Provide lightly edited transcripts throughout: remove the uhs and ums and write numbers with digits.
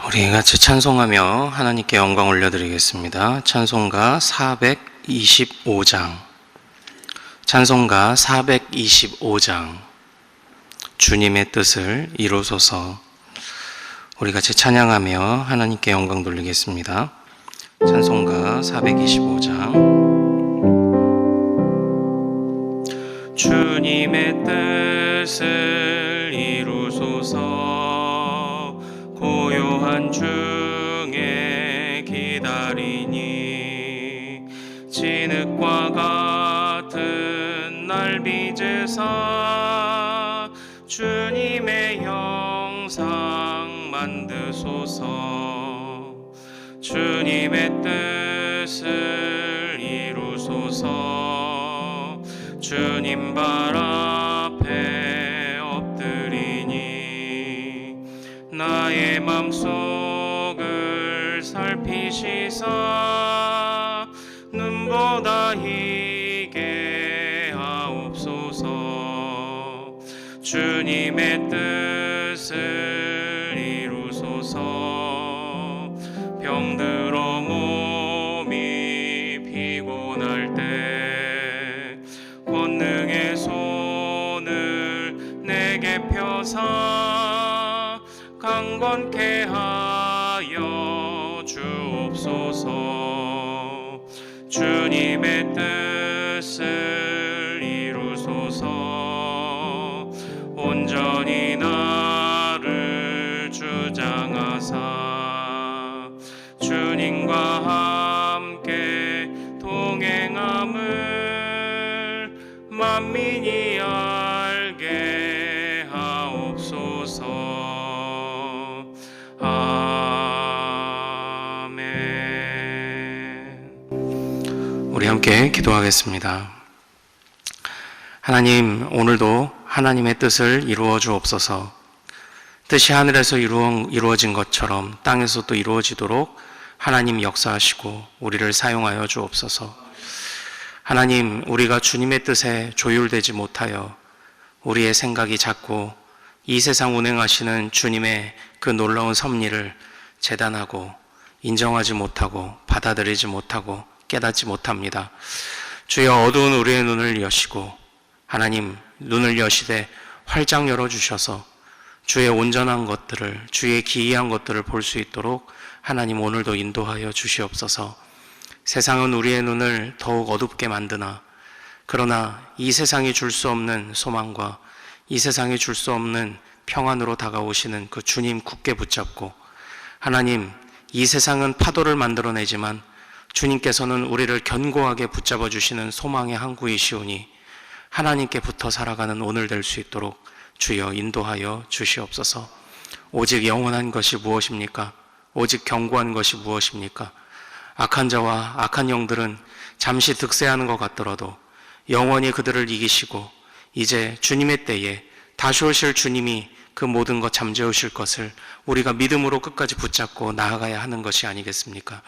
우리 같이 찬송하며 하나님께 영광 올려드리겠습니다. 찬송가 425장. 찬송가 425장. 주님의 뜻을 이루소서. 우리 같이 찬양하며 하나님께 영광 돌리겠습니다. 찬송가 425장. 주님의 뜻을 이루소서. 고요한 중에 기다리니 진흙과 같은 날 빚으사 주님의 형상 만드소서. 주님의 뜻을 이루소서. 주님 발 앞에 엎드리니 나의 맘속을 살피시사 눈보다 희게 하옵소서. 주님의 뜻을 이루소서. 병들어 몸이 피곤할 때 권능의 손을 내게 펴사 강건케 하여 주옵소서. 주님의 뜻을 이루소서. 온전히 나를 주장하사 주님과 함께 동행함을 만민이 알게 하옵소서. 우리 함께 기도하겠습니다. 하나님, 오늘도 하나님의 뜻을 이루어 주옵소서. 뜻이 하늘에서 이루어진 것처럼 땅에서도 이루어지도록 하나님 역사하시고 우리를 사용하여 주옵소서. 하나님, 우리가 주님의 뜻에 조율되지 못하여 우리의 생각이 자꾸 이 세상 운행하시는 주님의 그 놀라운 섭리를 재단하고 인정하지 못하고 받아들이지 못하고 깨닫지 못합니다. 주여, 어두운 우리의 눈을 여시고 하나님 눈을 여시되 활짝 열어주셔서 주의 온전한 것들을, 주의 기이한 것들을 볼 수 있도록 하나님 오늘도 인도하여 주시옵소서. 세상은 우리의 눈을 더욱 어둡게 만드나 그러나 이 세상이 줄 수 없는 소망과 이 세상이 줄 수 없는 평안으로 다가오시는 그 주님 굳게 붙잡고, 하나님, 이 세상은 파도를 만들어내지만 주님께서는 우리를 견고하게 붙잡아 주시는 소망의 항구이시오니 하나님께 붙어 살아가는 오늘 될 수 있도록 주여 인도하여 주시옵소서. 오직 영원한 것이 무엇입니까? 오직 견고한 것이 무엇입니까? 악한 자와 악한 영들은 잠시 득세하는 것 같더라도 영원히 그들을 이기시고 이제 주님의 때에 다시 오실 주님이 그 모든 것 잠재우실 것을 우리가 믿음으로 끝까지 붙잡고 나아가야 하는 것이 아니겠습니까?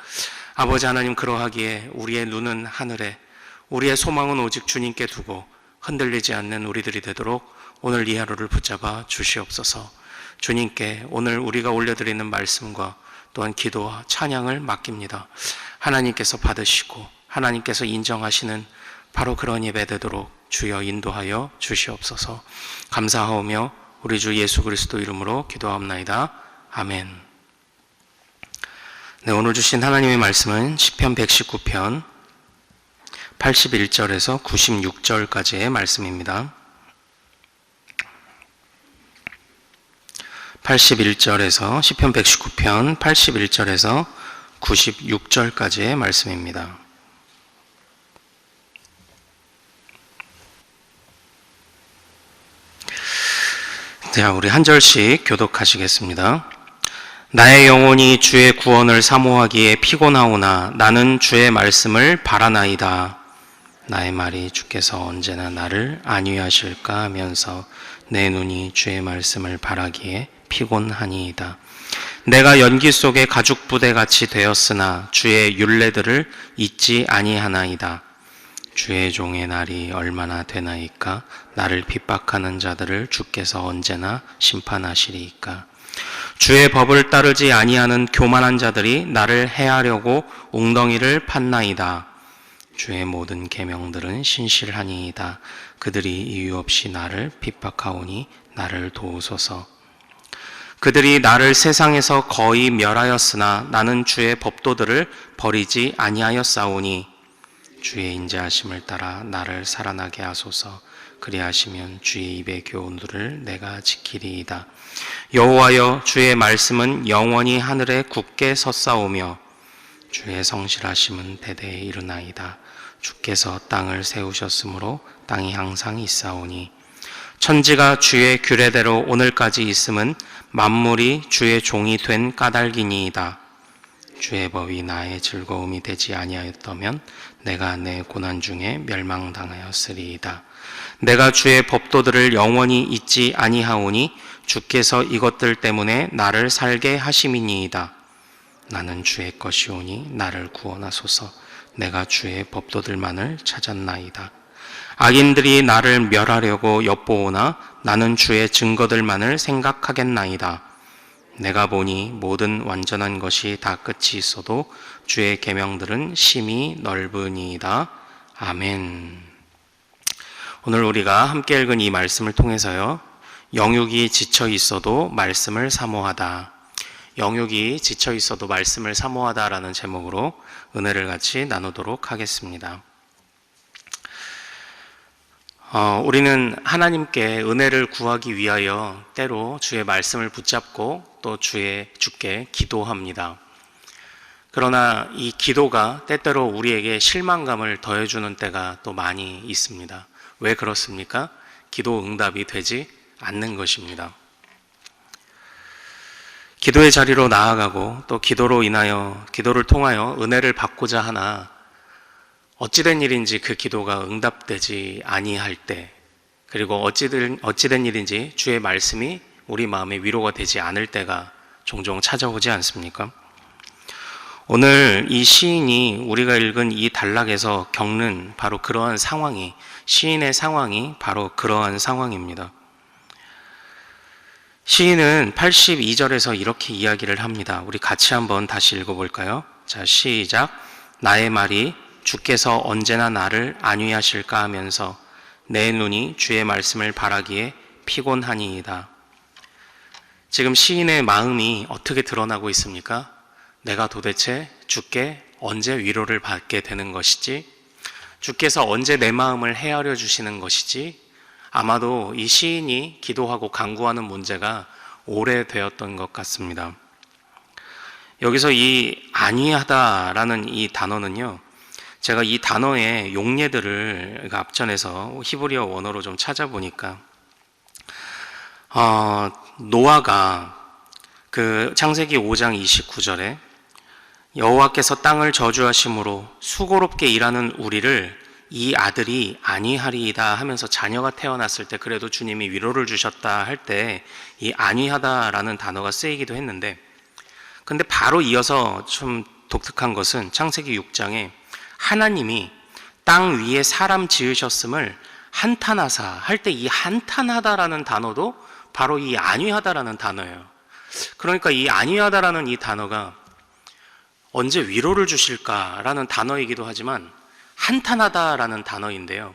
아버지 하나님, 그러하기에 우리의 눈은 하늘에, 우리의 소망은 오직 주님께 두고 흔들리지 않는 우리들이 되도록 오늘 이 하루를 붙잡아 주시옵소서. 주님께 오늘 우리가 올려드리는 말씀과 또한 기도와 찬양을 맡깁니다. 하나님께서 받으시고 하나님께서 인정하시는 바로 그런 예배 되도록 주여 인도하여 주시옵소서. 감사하오며 우리 주 예수 그리스도 이름으로 기도하옵나이다. 아멘. 네, 오늘 주신 하나님의 말씀은 시편 119편 81절에서 96절까지의 말씀입니다. 81절에서 시편 119편 81절에서 96절까지의 말씀입니다. 자, 우리 한 절씩 교독하시겠습니다. 나의 영혼이 주의 구원을 사모하기에 피곤하오나 나는 주의 말씀을 바라나이다. 나의 말이 주께서 언제나 나를 안위하실까 하면서 내 눈이 주의 말씀을 바라기에 피곤하니이다. 내가 연기 속에 가죽 부대같이 되었으나 주의 율례들을 잊지 아니하나이다. 주의 종의 날이 얼마나 되나이까? 나를 핍박하는 자들을 주께서 언제나 심판하시리이까? 주의 법을 따르지 아니하는 교만한 자들이 나를 해하려고 웅덩이를 팠나이다. 주의 모든 계명들은 신실하니이다. 그들이 이유 없이 나를 핍박하오니 나를 도우소서. 그들이 나를 세상에서 거의 멸하였으나 나는 주의 법도들을 버리지 아니하였사오니 주의 인자하심을 따라 나를 살아나게 하소서. 그리하시면 주의 입의 교훈들을 내가 지키리이다. 여호와여, 주의 말씀은 영원히 하늘에 굳게 섰사오며 주의 성실하심은 대대에 이르나이다. 주께서 땅을 세우셨으므로 땅이 항상 있사오니 천지가 주의 규례대로 오늘까지 있음은 만물이 주의 종이 된 까닭이니이다. 주의 법이 나의 즐거움이 되지 아니하였다면 내가 내 고난 중에 멸망당하였으리이다. 내가 주의 법도들을 영원히 잊지 아니하오니 주께서 이것들 때문에 나를 살게 하심이니이다. 나는 주의 것이오니 나를 구원하소서. 내가 주의 법도들만을 찾았나이다. 악인들이 나를 멸하려고 엿보오나 나는 주의 증거들만을 생각하겠나이다. 내가 보니 모든 완전한 것이 다 끝이 있어도 주의 계명들은 심히 넓으니이다. 아멘. 오늘 우리가 함께 읽은 이 말씀을 통해서요, 영육이 지쳐 있어도 말씀을 사모하다, 영육이 지쳐 있어도 말씀을 사모하다라는 제목으로 은혜를 같이 나누도록 하겠습니다. 우리는 하나님께 은혜를 구하기 위하여 때로 주의 말씀을 붙잡고 또 주께 기도합니다. 그러나 이 기도가 때때로 우리에게 실망감을 더해주는 때가 또 많이 있습니다. 왜 그렇습니까? 기도 응답이 되지 않는 것입니다. 기도의 자리로 나아가고 또 기도를 통하여 은혜를 받고자 하나 어찌된 일인지 그 기도가 응답되지 아니할 때, 그리고 어찌된 일인지 주의 말씀이 우리 마음에 위로가 되지 않을 때가 종종 찾아오지 않습니까? 오늘 이 시인이 우리가 읽은 이 단락에서 겪는 바로 그러한 상황이, 시인의 상황이 바로 그러한 상황입니다. 시인은 82절에서 이렇게 이야기를 합니다. 우리 같이 한번 다시 읽어볼까요? 자, 시작. 나의 말이 주께서 언제나 나를 안위하실까 하면서 내 눈이 주의 말씀을 바라기에 피곤하니이다. 지금 시인의 마음이 어떻게 드러나고 있습니까? 내가 도대체 주께 언제 위로를 받게 되는 것이지? 주께서 언제 내 마음을 헤아려 주시는 것이지? 아마도 이 시인이 기도하고 간구하는 문제가 오래되었던 것 같습니다. 여기서 이 안위하다라는 이 단어는요, 제가 이 단어의 용례들을 앞전에서 히브리어 원어로 좀 찾아보니까 노아가 그 창세기 5장 29절에 여호와께서 땅을 저주하심으로 수고롭게 일하는 우리를 이 아들이 안위하리이다 하면서 자녀가 태어났을 때 그래도 주님이 위로를 주셨다 할 때 이 안위하다라는 단어가 쓰이기도 했는데, 근데 바로 이어서 좀 독특한 것은 창세기 6장에 하나님이 땅 위에 사람 지으셨음을 한탄하사 할 때 이 한탄하다라는 단어도 바로 이 안위하다라는 단어예요. 그러니까 이 안위하다라는 이 단어가 언제 위로를 주실까라는 단어이기도 하지만 한탄하다라는 단어인데요,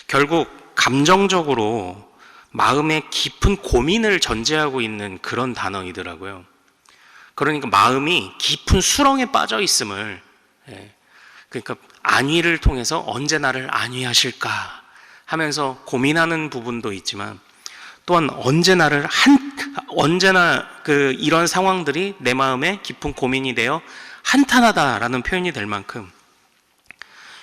결국 감정적으로 마음의 깊은 고민을 전제하고 있는 그런 단어이더라고요. 그러니까 마음이 깊은 수렁에 빠져 있음을, 그러니까 안위를 통해서 언제 나를 안위하실까 하면서 고민하는 부분도 있지만, 또한 언제나 이런 상황들이 내 마음에 깊은 고민이 되어 한탄하다라는 표현이 될 만큼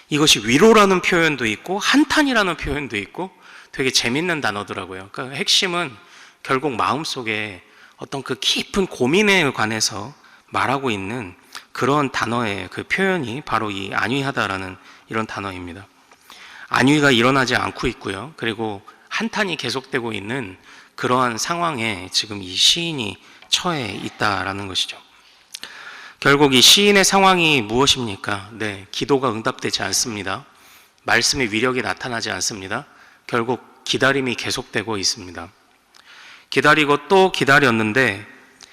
이것이 위로라는 표현도 있고 한탄이라는 표현도 있고 되게 재밌는 단어더라고요. 그러니까 핵심은 결국 마음속에 어떤 그 깊은 고민에 관해서 말하고 있는 그런 단어의 그 표현이 바로 이 안위하다라는 이런 단어입니다. 안위가 일어나지 않고 있고요, 그리고 한탄이 계속되고 있는 그러한 상황에 지금 이 시인이 처해 있다라는 것이죠. 결국 이 시인의 상황이 무엇입니까? 기도가 응답되지 않습니다. 말씀의 위력이 나타나지 않습니다. 결국 기다림이 계속되고 있습니다. 기다리고 또 기다렸는데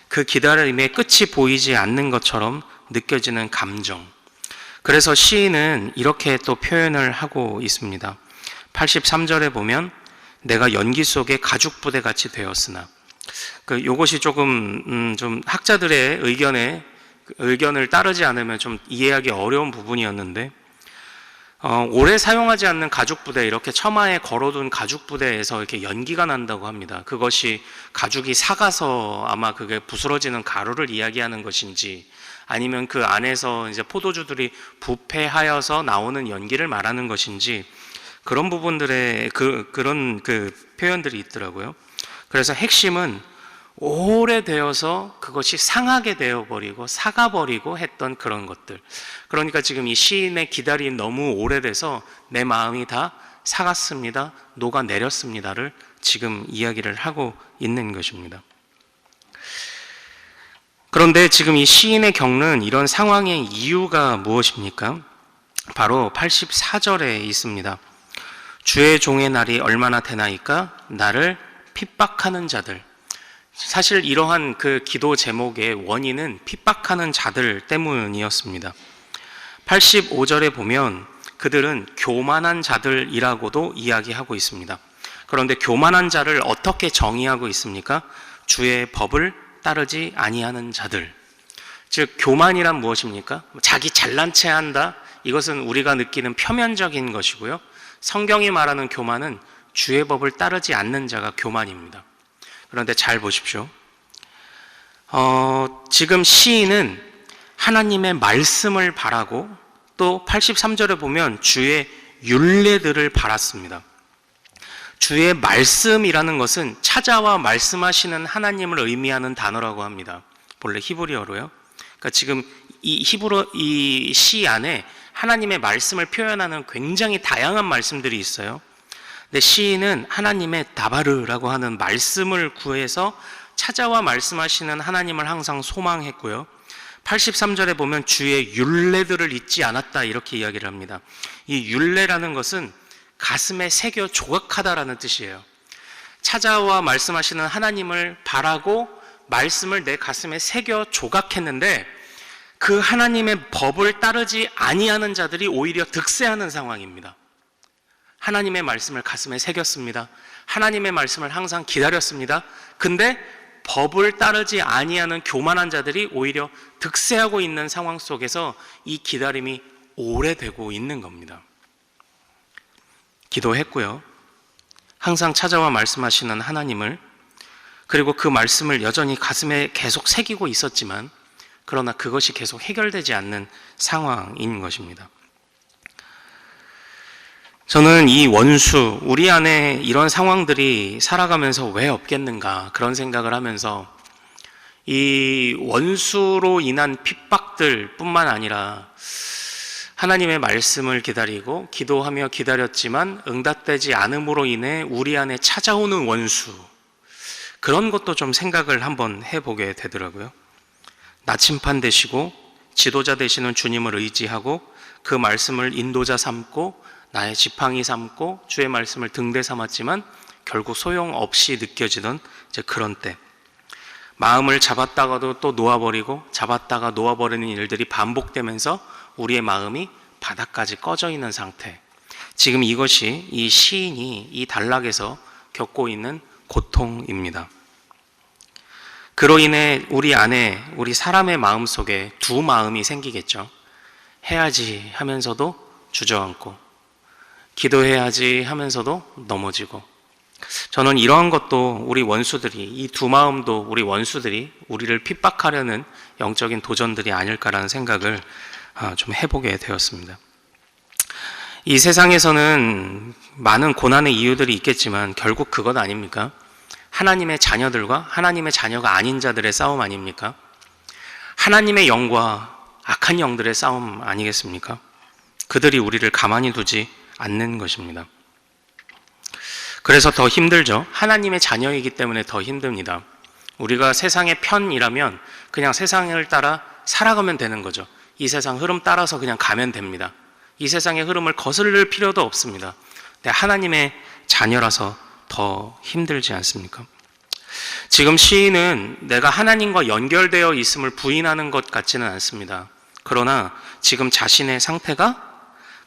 그 기다림의 끝이 보이지 않는 것처럼 느껴지는 감정. 그래서 시인은 이렇게 또 표현을 하고 있습니다. 83절에 보면 내가 연기 속에 가죽부대 같이 되었으나, 요것이 조금 좀 학자들의 의견을 따르지 않으면 좀 이해하기 어려운 부분이었는데, 오래 사용하지 않는 가죽부대, 이렇게 처마에 걸어둔 가죽부대에서 이렇게 연기가 난다고 합니다. 그것이 가죽이 삭아서 아마 그게 부스러지는 가루를 이야기하는 것인지, 아니면 그 안에서 이제 포도주들이 부패하여서 나오는 연기를 말하는 것인지, 그런 부분들의 그런 표현들이 있더라고요. 그래서 핵심은 오래되어서 그것이 상하게 되어버리고 사가버리고 했던 그런 것들. 그러니까 지금 이 시인의 기다림이 너무 오래돼서 내 마음이 다 사갔습니다, 녹아내렸습니다를 지금 이야기를 하고 있는 것입니다. 그런데 지금 이 시인의 겪는 이런 상황의 이유가 무엇입니까? 바로 84절에 있습니다. 주의 종의 날이 얼마나 되나이까? 나를 핍박하는 자들. 사실 이러한 그 기도 제목의 원인은 핍박하는 자들 때문이었습니다. 85절에 보면 그들은 교만한 자들이라고도 이야기하고 있습니다. 그런데 교만한 자를 어떻게 정의하고 있습니까? 주의 법을 따르지 아니하는 자들. 즉 교만이란 무엇입니까? 자기 잘난 체 한다. 이것은 우리가 느끼는 표면적인 것이고요. 성경이 말하는 교만은 주의 법을 따르지 않는 자가 교만입니다. 그런데 잘 보십시오. 지금 시인은 하나님의 말씀을 바라고 또 83절에 보면 주의 율례들을 바랐습니다. 주의 말씀이라는 것은 찾아와 말씀하시는 하나님을 의미하는 단어라고 합니다. 본래 히브리어로요. 그러니까 지금 이 시 안에 하나님의 말씀을 표현하는 굉장히 다양한 말씀들이 있어요. 근데 시인은 하나님의 다바르라고 하는 말씀을 구해서 찾아와 말씀하시는 하나님을 항상 소망했고요. 83절에 보면 주의 율례들을 잊지 않았다 이렇게 이야기를 합니다. 이 율례라는 것은 가슴에 새겨 조각하다라는 뜻이에요. 찾아와 말씀하시는 하나님을 바라고 말씀을 내 가슴에 새겨 조각했는데 그 하나님의 법을 따르지 아니하는 자들이 오히려 득세하는 상황입니다. 하나님의 말씀을 가슴에 새겼습니다. 하나님의 말씀을 항상 기다렸습니다. 근데 법을 따르지 아니하는 교만한 자들이 오히려 득세하고 있는 상황 속에서 이 기다림이 오래되고 있는 겁니다. 기도했고요. 항상 찾아와 말씀하시는 하나님을, 그리고 그 말씀을 여전히 가슴에 계속 새기고 있었지만 그러나 그것이 계속 해결되지 않는 상황인 것입니다. 저는 이 원수, 우리 안에 이런 상황들이 살아가면서 왜 없겠는가 그런 생각을 하면서 이 원수로 인한 핍박들 뿐만 아니라 하나님의 말씀을 기다리고 기도하며 기다렸지만 응답되지 않음으로 인해 우리 안에 찾아오는 원수, 그런 것도 좀 생각을 한번 해보게 되더라고요. 나침판 되시고 지도자 되시는 주님을 의지하고 그 말씀을 인도자 삼고 나의 지팡이 삼고 주의 말씀을 등대 삼았지만 결국 소용없이 느껴지던 이제 그런 때, 마음을 잡았다가도 또 놓아버리고 잡았다가 놓아버리는 일들이 반복되면서 우리의 마음이 바닥까지 꺼져 있는 상태. 지금 이것이 이 시인이 이 단락에서 겪고 있는 고통입니다. 그로 인해 우리 안에, 우리 사람의 마음 속에 두 마음이 생기겠죠. 해야지 하면서도 주저앉고, 기도해야지 하면서도 넘어지고. 저는 이러한 것도 우리 원수들이, 이 두 마음도 우리 원수들이 우리를 핍박하려는 영적인 도전들이 아닐까라는 생각을 좀 해보게 되었습니다. 이 세상에서는 많은 고난의 이유들이 있겠지만 결국 그것 아닙니까? 하나님의 자녀들과 하나님의 자녀가 아닌 자들의 싸움 아닙니까? 하나님의 영과 악한 영들의 싸움 아니겠습니까? 그들이 우리를 가만히 두지 않는 것입니다. 그래서 더 힘들죠. 하나님의 자녀이기 때문에 더 힘듭니다. 우리가 세상의 편이라면 그냥 세상을 따라 살아가면 되는 거죠. 이 세상 흐름 따라서 그냥 가면 됩니다. 이 세상의 흐름을 거스를 필요도 없습니다. 근데 하나님의 자녀라서 더 힘들지 않습니까? 지금 시인은 내가 하나님과 연결되어 있음을 부인하는 것 같지는 않습니다. 그러나 지금 자신의 상태가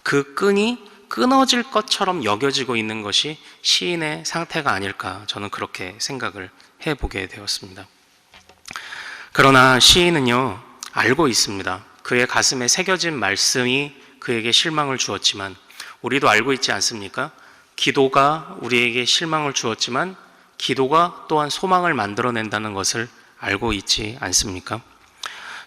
그 끈이 끊어질 것처럼 여겨지고 있는 것이 시인의 상태가 아닐까, 저는 그렇게 생각을 해보게 되었습니다. 그러나 시인은요, 알고 있습니다. 그의 가슴에 새겨진 말씀이 그에게 실망을 주었지만, 우리도 알고 있지 않습니까? 기도가 우리에게 실망을 주었지만 기도가 또한 소망을 만들어낸다는 것을 알고 있지 않습니까?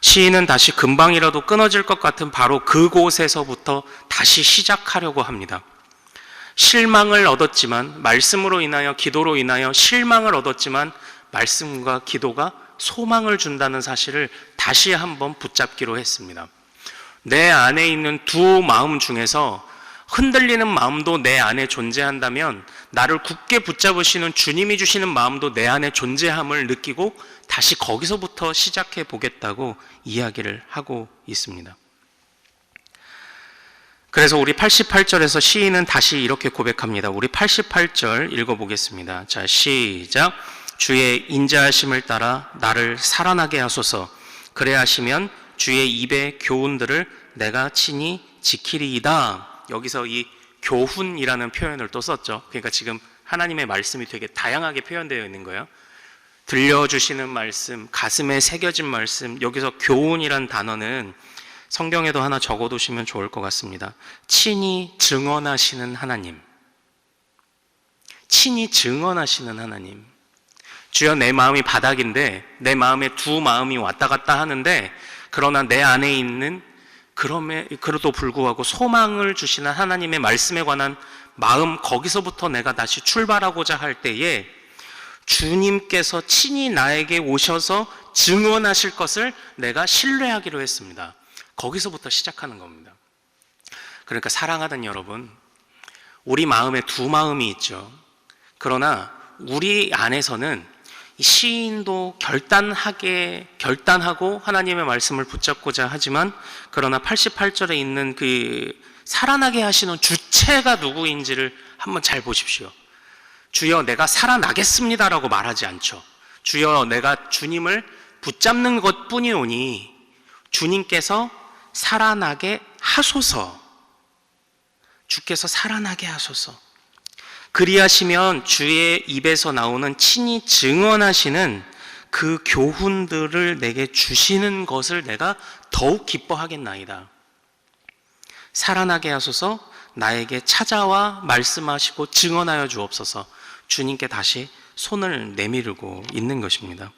시인은 다시 금방이라도 끊어질 것 같은 바로 그곳에서부터 다시 시작하려고 합니다. 실망을 얻었지만, 말씀으로 인하여, 기도로 인하여 실망을 얻었지만 말씀과 기도가 소망을 준다는 사실을 다시 한번 붙잡기로 했습니다. 내 안에 있는 두 마음 중에서 흔들리는 마음도 내 안에 존재한다면 나를 굳게 붙잡으시는 주님이 주시는 마음도 내 안에 존재함을 느끼고 다시 거기서부터 시작해 보겠다고 이야기를 하고 있습니다. 그래서 우리 88절에서 시인은 다시 이렇게 고백합니다. 우리 88절 읽어보겠습니다. 자, 시작. 주의 인자하심을 따라 나를 살아나게 하소서. 그래 하시면 주의 입의 교훈들을 내가 친히 지키리이다. 여기서 이 교훈이라는 표현을 또 썼죠. 그러니까 지금 하나님의 말씀이 되게 다양하게 표현되어 있는 거예요. 들려주시는 말씀, 가슴에 새겨진 말씀, 여기서 교훈이란 단어는 성경에도 하나 적어두시면 좋을 것 같습니다. 친히 증언하시는 하나님. 친히 증언하시는 하나님. 주여, 내 마음이 바닥인데 내 마음에 두 마음이 왔다 갔다 하는데, 그러나 내 안에 있는 그래도 불구하고 소망을 주시는 하나님의 말씀에 관한 마음, 거기서부터 내가 다시 출발하고자 할 때에 주님께서 친히 나에게 오셔서 증언하실 것을 내가 신뢰하기로 했습니다. 거기서부터 시작하는 겁니다. 그러니까 사랑하는 여러분, 우리 마음에 두 마음이 있죠. 그러나 우리 안에서는 시인도 결단하고 하나님의 말씀을 붙잡고자 하지만, 그러나 88절에 있는 그 살아나게 하시는 주체가 누구인지를 한번 잘 보십시오. 주여, 내가 살아나겠습니다라고 말하지 않죠. 주여, 내가 주님을 붙잡는 것뿐이오니 주님께서 살아나게 하소서. 주께서 살아나게 하소서. 그리하시면 주의 입에서 나오는 친히 증언하시는 그 교훈들을 내게 주시는 것을 내가 더욱 기뻐하겠나이다. 살아나게 하소서. 나에게 찾아와 말씀하시고 증언하여 주옵소서. 주님께 다시 손을 내밀고 있는 것입니다.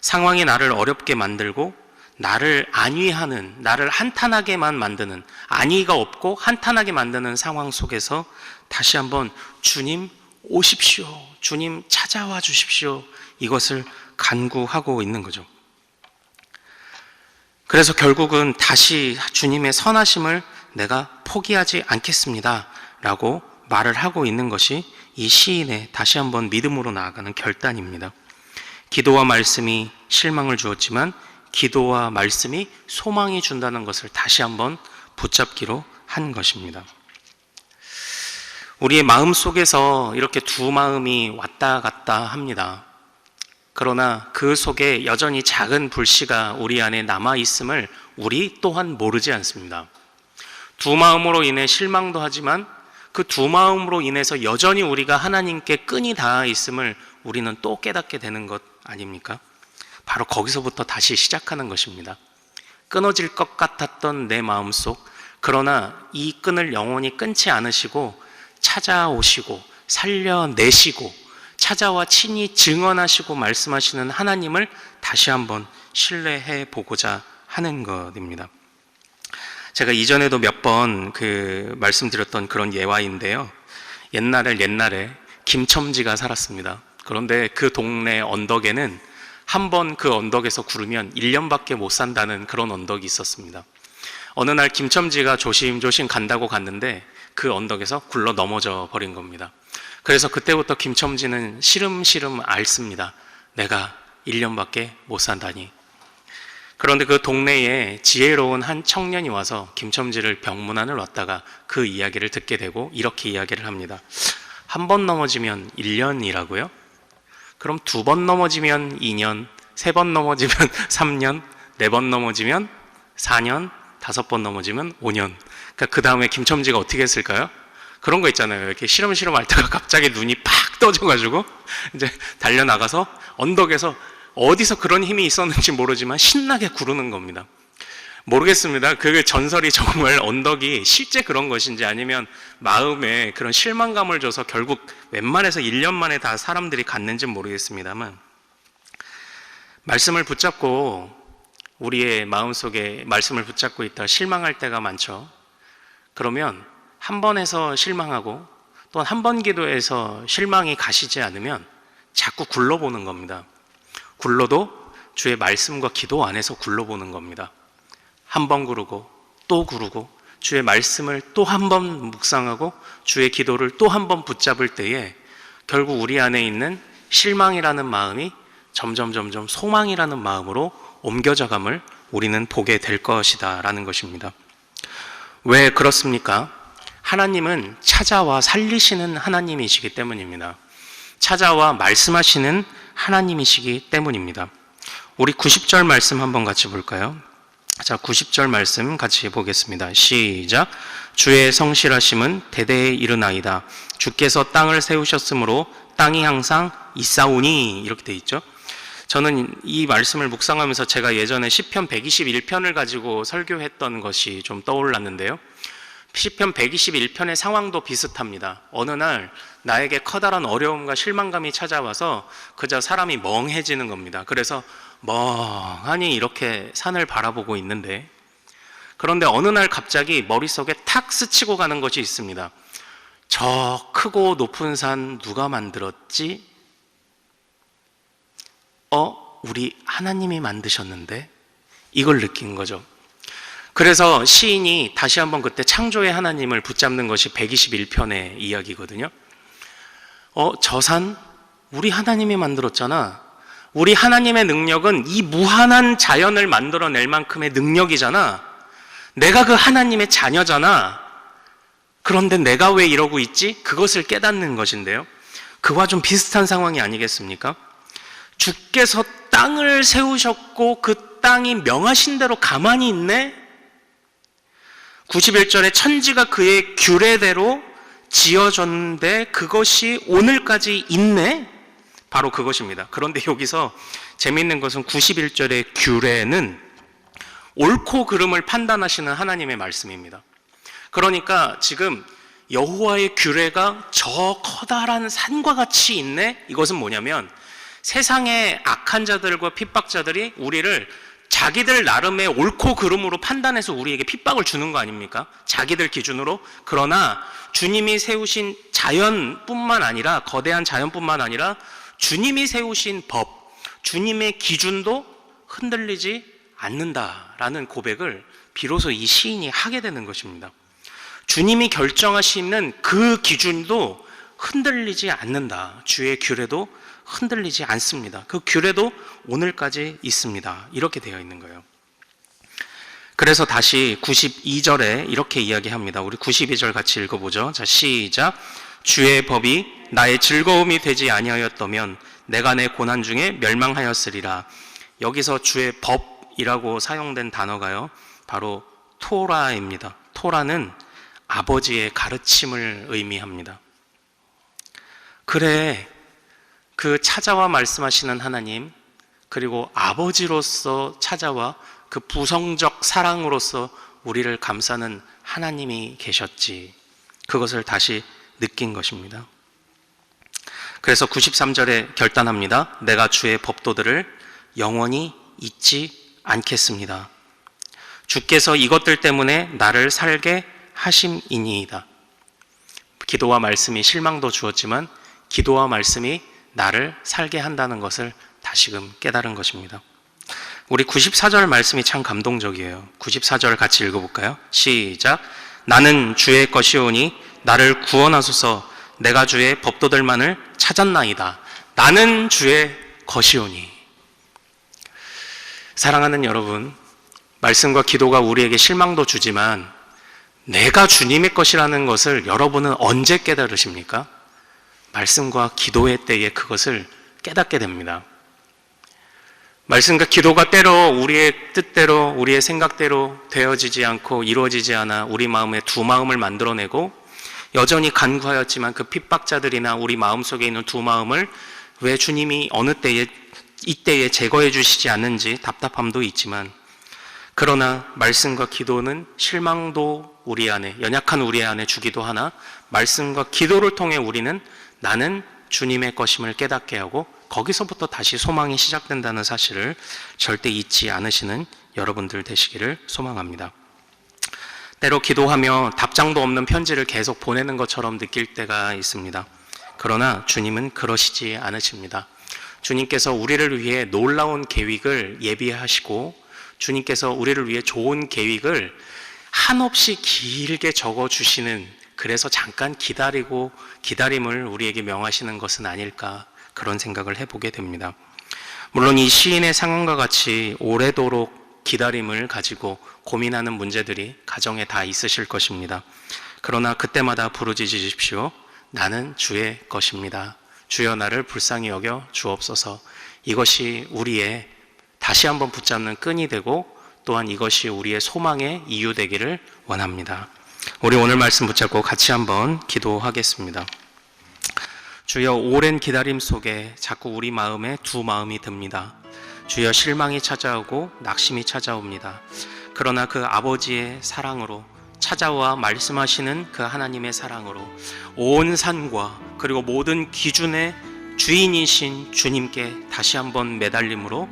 상황이 나를 어렵게 만들고 나를 안위하는, 나를 한탄하게만 만드는, 안위가 없고 한탄하게 만드는 상황 속에서 다시 한번 주님 오십시오, 주님 찾아와 주십시오, 이것을 간구하고 있는 거죠. 그래서 결국은 다시 주님의 선하심을 내가 포기하지 않겠습니다 라고 말을 하고 있는 것이 이 시인의 다시 한번 믿음으로 나아가는 결단입니다. 기도와 말씀이 실망을 주었지만 기도와 말씀이 소망이 준다는 것을 다시 한번 붙잡기로 한 것입니다. 우리의 마음 속에서 이렇게 두 마음이 왔다 갔다 합니다. 그러나 그 속에 여전히 작은 불씨가 우리 안에 남아있음을 우리 또한 모르지 않습니다. 두 마음으로 인해 실망도 하지만 그 두 마음으로 인해서 여전히 우리가 하나님께 끈이 닿아 있음을 우리는 또 깨닫게 되는 것 아닙니까? 바로 거기서부터 다시 시작하는 것입니다. 끊어질 것 같았던 내 마음속, 그러나 이 끈을 영원히 끊지 않으시고 찾아오시고 살려내시고 찾아와 친히 증언하시고 말씀하시는 하나님을 다시 한번 신뢰해 보고자 하는 것입니다. 제가 이전에도 몇 번 말씀드렸던 그런 예화인데요. 옛날에 김첨지가 살았습니다. 그런데 그 동네 언덕에는 한 번 그 언덕에서 구르면 1년밖에 못 산다는 그런 언덕이 있었습니다. 어느 날 김첨지가 조심조심 간다고 갔는데 그 언덕에서 굴러 넘어져 버린 겁니다. 그래서 그때부터 김첨지는 시름시름 앓습니다. 내가 1년밖에 못 산다니. 그런데 그 동네에 지혜로운 한 청년이 와서 김첨지를 병문안을 왔다가 그 이야기를 듣게 되고 이렇게 이야기를 합니다. 한 번 넘어지면 1년이라고요? 그럼 2번 넘어지면 2년, 3번 넘어지면 3년, 4번 넘어지면 4년, 5번 넘어지면 5년. 그러니까 그 다음에 김첨지가 어떻게 했을까요? 그런 거 있잖아요. 이렇게 시름시름 앓다가 갑자기 눈이 팍 떠져가지고 이제 달려나가서 언덕에서 어디서 그런 힘이 있었는지 모르지만 신나게 구르는 겁니다. 모르겠습니다. 그 전설이 정말 언덕이 실제 그런 것인지 아니면 마음에 그런 실망감을 줘서 결국 웬만해서 1년 만에 다 사람들이 갔는지는 모르겠습니다만, 말씀을 붙잡고 우리의 마음속에 말씀을 붙잡고 있다 실망할 때가 많죠. 그러면 한 번 해서 실망하고 또 한 번 기도해서 실망이 가시지 않으면 자꾸 굴러보는 겁니다. 굴러도 주의 말씀과 기도 안에서 굴러보는 겁니다. 한 번 구르고 또 구르고 주의 말씀을 또 한 번 묵상하고 주의 기도를 또 한 번 붙잡을 때에 결국 우리 안에 있는 실망이라는 마음이 점점 소망이라는 마음으로 옮겨져감을 우리는 보게 될 것이다 라는 것입니다. 왜 그렇습니까? 하나님은 찾아와 살리시는 하나님이시기 때문입니다. 찾아와 말씀하시는 하나님이시기 때문입니다. 우리 90절 말씀 한번 같이 볼까요? 자, 90절 말씀 같이 보겠습니다. 시작. 주의 성실하심은 대대에 이르나이다. 주께서 땅을 세우셨으므로 땅이 항상 있사오니, 이렇게 돼 있죠. 저는 이 말씀을 묵상하면서 제가 예전에 시편 121편을 가지고 설교했던 것이 좀 떠올랐는데요. 시편 121편의 상황도 비슷합니다. 어느 날 나에게 커다란 어려움과 실망감이 찾아와서 그저 사람이 멍해지는 겁니다. 그래서 멍하니 이렇게 산을 바라보고 있는데, 그런데 어느 날 갑자기 머릿속에 탁 스치고 가는 것이 있습니다. 저 크고 높은 산 누가 만들었지? 우리 하나님이 만드셨는데? 이걸 느낀 거죠. 그래서 시인이 다시 한번 그때 창조의 하나님을 붙잡는 것이 121편의 이야기거든요. 저 산 우리 하나님이 만들었잖아. 우리 하나님의 능력은 이 무한한 자연을 만들어낼 만큼의 능력이잖아. 내가 그 하나님의 자녀잖아. 그런데 내가 왜 이러고 있지? 그것을 깨닫는 것인데요. 그와 좀 비슷한 상황이 아니겠습니까? 주께서 땅을 세우셨고 그 땅이 명하신 대로 가만히 있네? 91절에 천지가 그의 규례대로 지어졌는데 그것이 오늘까지 있네? 바로 그것입니다. 그런데 여기서 재미있는 것은 91절의 규례는 옳고 그름을 판단하시는 하나님의 말씀입니다. 그러니까 지금 여호와의 규례가 저 커다란 산과 같이 있네? 이것은 뭐냐면 세상의 악한 자들과 핍박자들이 우리를 자기들 나름의 옳고 그름으로 판단해서 우리에게 핍박을 주는 거 아닙니까? 자기들 기준으로. 그러나 주님이 세우신 자연뿐만 아니라, 거대한 자연뿐만 아니라 주님이 세우신 법, 주님의 기준도 흔들리지 않는다라는 고백을 비로소 이 시인이 하게 되는 것입니다. 주님이 결정하시는 그 기준도 흔들리지 않는다. 주의 규례도 흔들리지 않습니다. 그 규례도 오늘까지 있습니다. 이렇게 되어 있는 거예요. 그래서 다시 92절에 이렇게 이야기합니다. 우리 92절 같이 읽어보죠. 자, 시작. 주의 법이 나의 즐거움이 되지 아니하였다면 내가 내 고난 중에 멸망하였으리라. 여기서 주의 법이라고 사용된 단어가요, 바로 토라입니다. 토라는 아버지의 가르침을 의미합니다. 그래, 그 찾아와 말씀하시는 하나님, 그리고 아버지로서 찾아와 그 부성적 사랑으로서 우리를 감싸는 하나님이 계셨지. 그것을 다시 느낀 것입니다. 그래서 93절에 결단합니다. 내가 주의 법도들을 영원히 잊지 않겠습니다. 주께서 이것들 때문에 나를 살게 하심이니이다. 기도와 말씀이 실망도 주었지만 기도와 말씀이 나를 살게 한다는 것을 다시금 깨달은 것입니다. 우리 94절 말씀이 참 감동적이에요. 94절 같이 읽어볼까요? 시작. 나는 주의 것이오니 나를 구원하소서. 내가 주의 법도들만을 찾았나이다. 나는 주의 것이오니. 사랑하는 여러분, 말씀과 기도가 우리에게 실망도 주지만 내가 주님의 것이라는 것을 여러분은 언제 깨달으십니까? 말씀과 기도의 때에 그것을 깨닫게 됩니다. 말씀과 기도가 때로 우리의 뜻대로, 우리의 생각대로 되어지지 않고 이루어지지 않아 우리 마음에 두 마음을 만들어내고 여전히 간구하였지만 그 핍박자들이나 우리 마음속에 있는 두 마음을 왜 주님이 어느 때에 이때에 제거해 주시지 않는지 답답함도 있지만, 그러나 말씀과 기도는 실망도 우리 안에, 연약한 우리 안에 주기도 하나 말씀과 기도를 통해 우리는 나는 주님의 것임을 깨닫게 하고 거기서부터 다시 소망이 시작된다는 사실을 절대 잊지 않으시는 여러분들 되시기를 소망합니다. 때로 기도하며 답장도 없는 편지를 계속 보내는 것처럼 느낄 때가 있습니다. 그러나 주님은 그러시지 않으십니다. 주님께서 우리를 위해 놀라운 계획을 예비하시고 주님께서 우리를 위해 좋은 계획을 한없이 길게 적어주시는, 그래서 잠깐 기다림을 우리에게 명하시는 것은 아닐까, 그런 생각을 해보게 됩니다. 물론 이 시인의 상황과 같이 오래도록 기다림을 가지고 고민하는 문제들이 가정에 다 있으실 것입니다. 그러나 그때마다 부르짖으십시오. 나는 주의 것입니다. 주여 나를 불쌍히 여겨 주옵소서. 이것이 우리의 다시 한번 붙잡는 끈이 되고 또한 이것이 우리의 소망의 이유 되기를 원합니다. 우리 오늘 말씀 붙잡고 같이 한번 기도하겠습니다. 주여, 오랜 기다림 속에 자꾸 우리 마음에 두 마음이 듭니다. 주여, 실망이 찾아오고 낙심이 찾아옵니다. 그러나 그 아버지의 사랑으로 찾아와 말씀하시는 그 하나님의 사랑으로 온 산과 그리고 모든 기준의 주인이신 주님께 다시 한번 매달림으로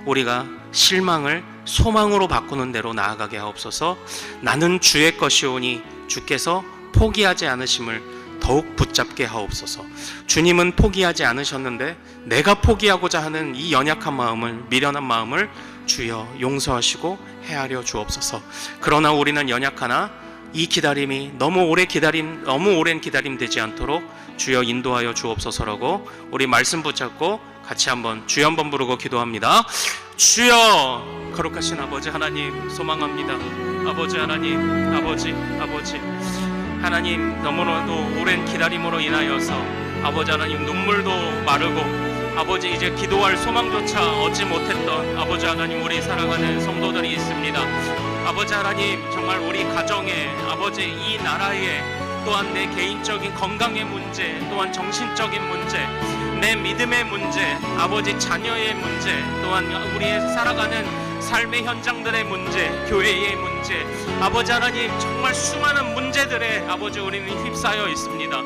우리가 실망을 소망으로 바꾸는 대로 나아가게 하옵소서. 나는 주의 것이오니 주께서 포기하지 않으심을 더욱 붙잡게 하옵소서. 주님은 포기하지 않으셨는데 내가 포기하고자 하는 이 연약한 마음을, 미련한 마음을 주여 용서하시고 헤아려 주옵소서. 그러나 우리는 연약하나 이 기다림이 너무 오랜 기다림 되지 않도록 주여 인도하여 주옵소서라고 우리 말씀 붙잡고 같이 한번 주여 한번 부르고 기도합니다. 주여, 거룩하신 아버지 하나님 소망합니다. 아버지 하나님, 아버지 하나님, 너무나도 오랜 기다림으로 인하여서 아버지 하나님 눈물도 마르고 아버지 이제 기도할 소망조차 얻지 못했던 아버지 하나님 우리 사랑하는 성도들이 있습니다. 아버지 하나님, 정말 우리 가정에, 아버지 이 나라에, 또한 내 개인적인 건강의 문제, 또한 정신적인 문제, 내 믿음의 문제, 아버지 자녀의 문제, 또한 우리의 살아가는 삶의 현장들의 문제, 교회의 문제, 아버지 하나님 정말 수많은 문제들에 아버지 우리는 휩싸여 있습니다.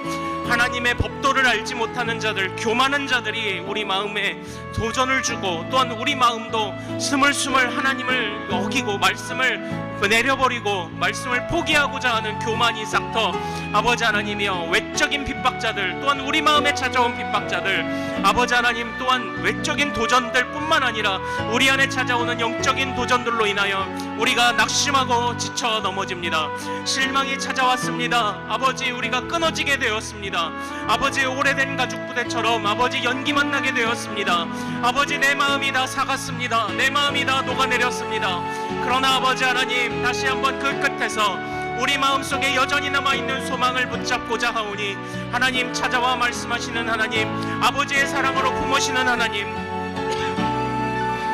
하나님의 법도를 알지 못하는 자들, 교만한 자들이 우리 마음에 도전을 주고 또한 우리 마음도 스물스물 하나님을 어기고 말씀을 내려버리고 말씀을 포기하고자 하는 교만이 싹터 아버지 하나님이여, 외적인 핍박자들, 또한 우리 마음에 찾아온 핍박자들, 아버지 하나님 또한 외적인 도전들 뿐만 아니라 우리 안에 찾아오는 영적인 도전들로 인하여 우리가 낙심하고 지쳐 넘어집니다. 실망이 찾아왔습니다. 아버지, 우리가 끊어지게 되었습니다. 아버지, 오래된 가죽 부대처럼 아버지 연기만 나게 되었습니다. 아버지, 내 마음이 다 사갔습니다. 내 마음이 다 녹아내렸습니다. 그러나 아버지 하나님, 다시 한번 그 끝에서 우리 마음속에 여전히 남아있는 소망을 붙잡고자 하오니 하나님, 찾아와 말씀하시는 하나님, 아버지의 사랑으로 품으시는 하나님,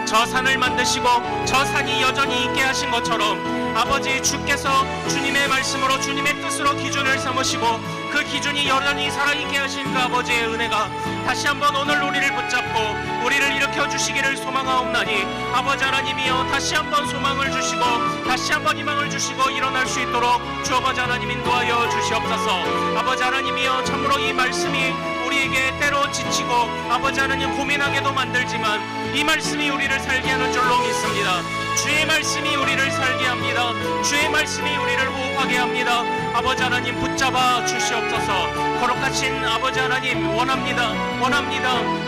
저 산을 만드시고 저 산이 여전히 있게 하신 것처럼 아버지, 주께서 주님의 말씀으로 주님의 뜻으로 기준을 삼으시고 그 기준이 여전히 살아있게 하신 그 아버지의 은혜가 다시 한번 오늘 우리를 붙잡고 우리를 일으켜 주시기를 소망하옵나니 아버지 하나님이여, 다시 한번 소망을 주시고 다시 한번 희망을 주시고 일어날 수 있도록 주 아버지 하나님 인도하여 주시옵소서. 아버지 하나님이여, 참으로 이 말씀이 우리에게 때로 지치고 아버지 하나님 고민하게도 만들지만 이 말씀이 우리를 살게 하는 줄로 믿습니다. 주의 말씀이 우리를 살게 합니다. 주의 말씀이 우리를 호흡하게 합니다. 아버지 하나님 붙잡아 주시옵소서. 거룩하신 아버지 하나님 원합니다.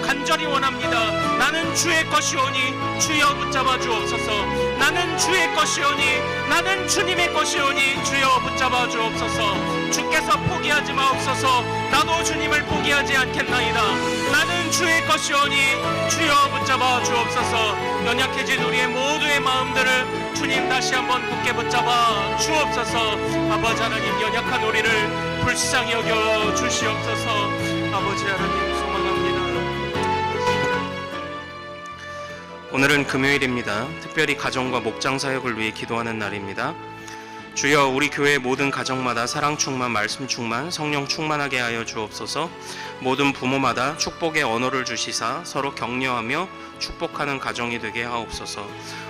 간절히 원합니다. 나는 주의 것이오니 주여 붙잡아 주옵소서. 나는 주의 것이오니, 나는 주님의 것이오니 주여 붙잡아 주옵소서. 주께서 포기하지 마옵소서. 나도 주님을 포기하지 않겠나이다. 나는 주의 것이오니 주여 붙잡아 주옵소서. 연약해진 우리의 모두의 마음들을 주님 다시 한번 굳게 붙잡아 주옵소서. 아버지 하나님, 연약한 우리를 불쌍히 여겨 주시옵소서. 아버지 하나님 소망합니다. 오늘은 금요일입니다. 특별히 가정과 목장 사역을 위해 기도하는 날입니다. 주여, 우리 교회 모든 가정마다 사랑 충만, 말씀 충만, 성령 충만하게 하여 주옵소서. 모든 부모마다 축복의 언어를 주시사 서로 격려하며 축복하는 가정이 되게 하옵소서.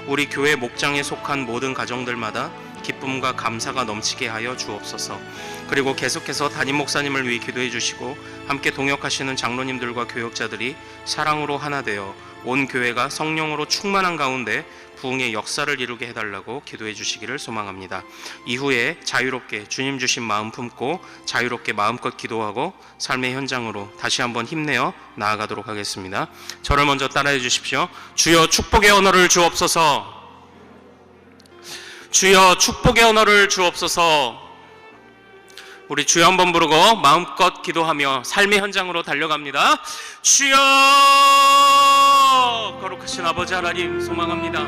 우리 교회 목장에 속한 모든 가정들마다 기쁨과 감사가 넘치게 하여 주옵소서. 그리고 계속해서 담임 목사님을 위해 기도해 주시고 함께 동역하시는 장로님들과 교역자들이 사랑으로 하나 되어 온 교회가 성령으로 충만한 가운데 부흥의 역사를 이루게 해달라고 기도해 주시기를 소망합니다. 이후에 자유롭게 주님 주신 마음 품고 자유롭게 마음껏 기도하고 삶의 현장으로 다시 한번 힘내어 나아가도록 하겠습니다. 저를 먼저 따라해 주십시오. 주여, 축복의 언어를 주옵소서. 주여, 축복의 언어를 주옵소서. 우리 주여 한번 부르고 마음껏 기도하며 삶의 현장으로 달려갑니다. 주여, 거룩하신 아버지 하나님 소망합니다.